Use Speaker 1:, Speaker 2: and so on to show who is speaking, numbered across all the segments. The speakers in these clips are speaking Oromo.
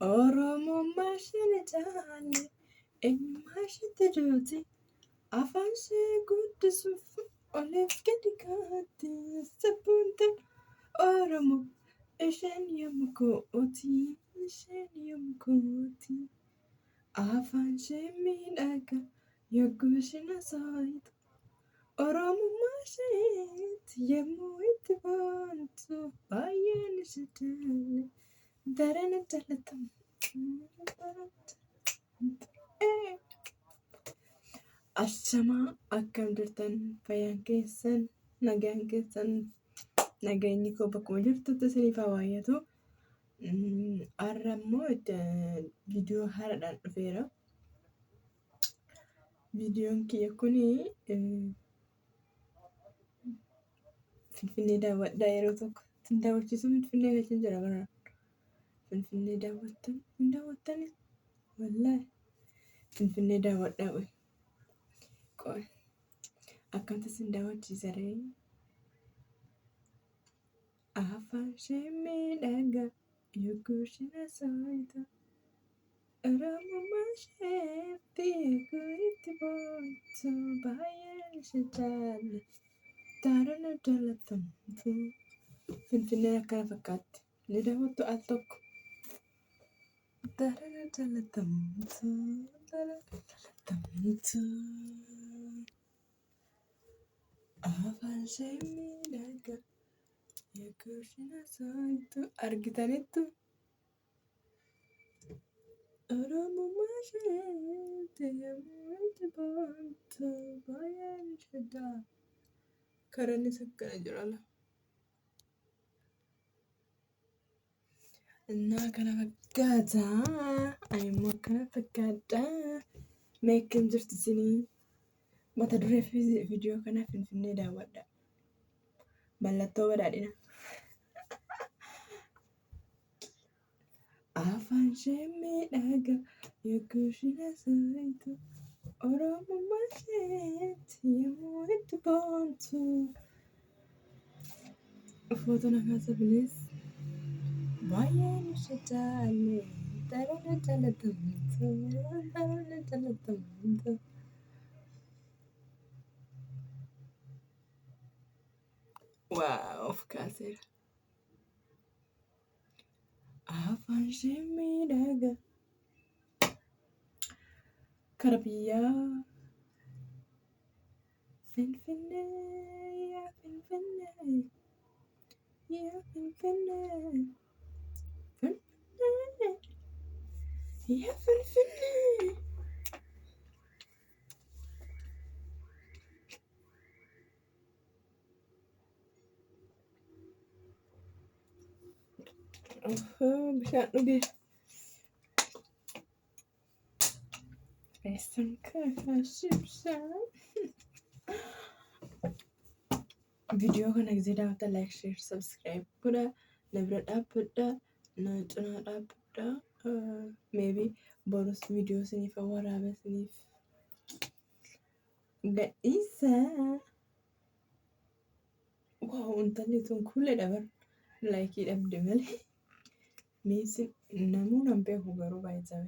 Speaker 1: Oromummaa ishee jaalle eenyummaa isheetti duuti afaan ishee guddisuuf oliif gadi kaatti sabboontaan Oromoo isheen yommuu kooti afaan ishee miidhaga yogguu isheen haasa'tu Oromummaa isheetti yommuu itti boontu baay'een ishee jaalle dareen jaallatamu. Ashamaa akkam jirtan fayyaan keessan nagaan keessan nageenyi koo bakkuma jirtutti isiniif haa baay'atu. Har'a immoo viidiyoo haaraadhaan dhufeera. Viidiyoon kiyya kun Finfinnee daawwadhaa yeroo tokko isin daawwachiisu Finfinnee galchin jira bara. Finfinnee daawwattanii wallaahi Finfinnee daawwadhaa qoy akkamitti isin daawwachiisa ree afaan ishee miidhaga yogguu isheen haasa'tu Oromummaa isheetti yogguu itti boontu baay'een ishee jaalle dareen jaalatamtu. Finfinneen akkana fakkaatti ni daawwattu al tokko. Dareen jaalatamtu afaan ishee miidhaga yogguu isheen haasa'tu argitaniittu Oromummaa isheetti yommuu itti boontu baay'een ishee jaalle. Karanis akkana jira. Innaa kana fakkaata. Ani immoo akkana fakkaadha. Mee akkam jirtu isinii? Mata duree viidiyoo kanaa Finfinnee daawwadha. Mallattoo badhaadhina. Afaan ishee miidhaga yogguu isheen haasa'tu Oromummaa isheetti yommuu itti boontu. Footoo nakaasa binees baay'een ishee jaalle dareen jaalatamtu. Waaw of kaaseera. Afaan ishee miidhaga kara biyyaa Finfinnee yaa Finfinnee yaa Finfinnee yaa Finfinnee. Bishaan dhugee eessan kaasibsaa. Viidiyoo kana gisee daawwattan like, share, subscribe godhaa. Na bira dhaabbadhaa. Na cinaa dhaabbadhaa. Maybe borus viidiyoo isiniif waraaba isiniif gadhiisaa. Waaw intalli tun kuuleedha bara. Laayikii dhabde malee. Meesin namoonni hin beeku garuu baay'ee.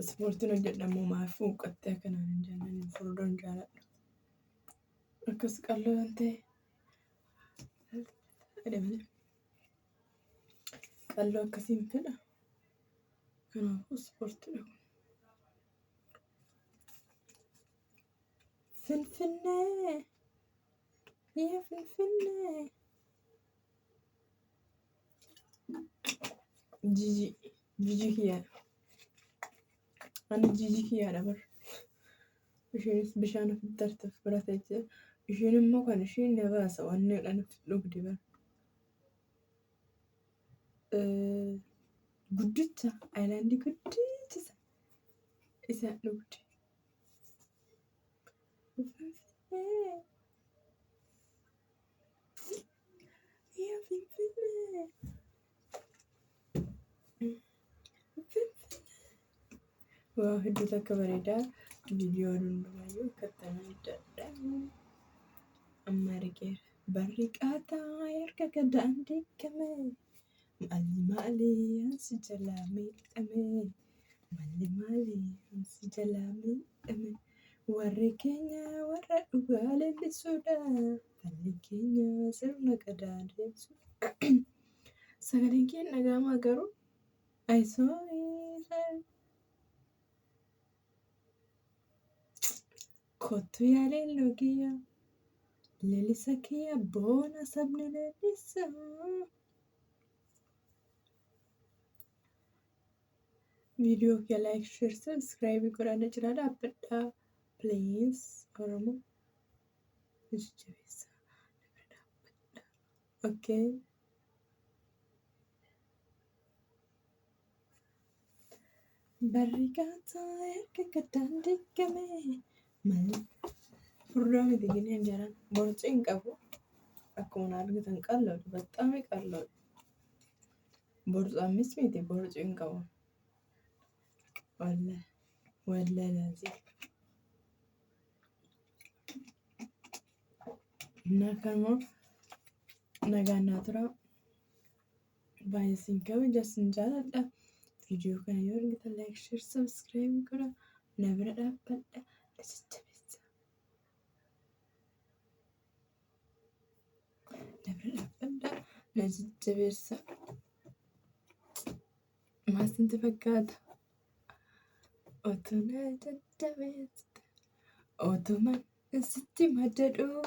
Speaker 1: Ispoortiin hojjedhamu maaf huuqqattee akkanaan hin jaalladhu. Furdoon jaalladha. Akkas qalloo waan ta'e qalloo akkasiin fedha. Kanaafuu ispoortiidha kun. Finfinnee yaa Finfinnee. Jiji kiyyaadha. Ani jiji kiyyaadha bara. Isheenis bishaan ofitti hartuuf bira teessee isheen immoo kan isheen na baasa wanneedhaan ofitti dhugdi bara. Guddicha aayilaandii guddicha isa dhugdi. Yaa Finfinnee. Waa hedduutu akka bareedaa viidiyoo hundumayyuu akka ta'an adda addaa amma argeera. barriqaataa erga gadaan diigame maali ansi jalaa miidhame maali ansi jalaa miidhame warri keenya warra dhugaa leellisuudha falli keenya sirna gadaa deebisuudha. Sagaleen kee dhaga'amaa garuu ayisoonii kottu yaaleen logiyyaa leellisa kiyya boona sabni leellisa. Viidiyoo kee like, share, subscribe godhaa jira dhaabbadhaa. Please Oromoo jajjabeessaa dhaabbadhaa. Okay. Barriqaataa erga gadaan diigame maali furdaa miti gineen jiran borcii hin qabu akkuma argitan qal'oodha baxxaame qal'oodha borcaamis miti borcii hin qabu wallaalaati እና kanuma nagaan naa tura baay'ee siin kabaja siin jaaladha. Viidiyoo kana yoo argitan like, share, subscribe godhaa na bira dhaabbadhaa na jajjabeessaa. Maasinti fakkaata otoo na jajjabeessite otuman sitti maddadhuu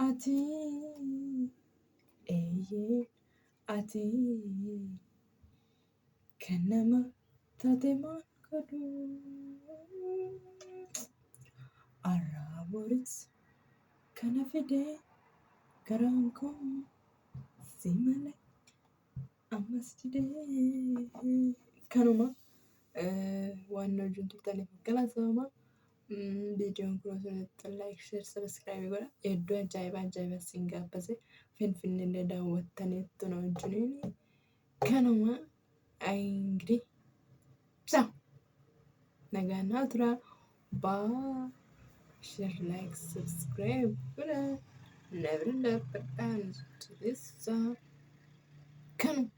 Speaker 1: ati eeyyee ati kan nama taate maal godhu arraa boris kana fidee garaan koo si malee ammas didee kanuma waan wajjin turtaniif galatoomaa. Viidiyoon kun osoo like, share, subscribe godhaa. Iddoo ajaa'iba siin gaabbise Finfinnee daawwattaniittu na wajjiniin kanuma እንግዲህ ቻው nagaan naa tura. Bye. Share, like, subscribe godhaa na bira dhaabbadhaa na jajjabeessaa kanuma.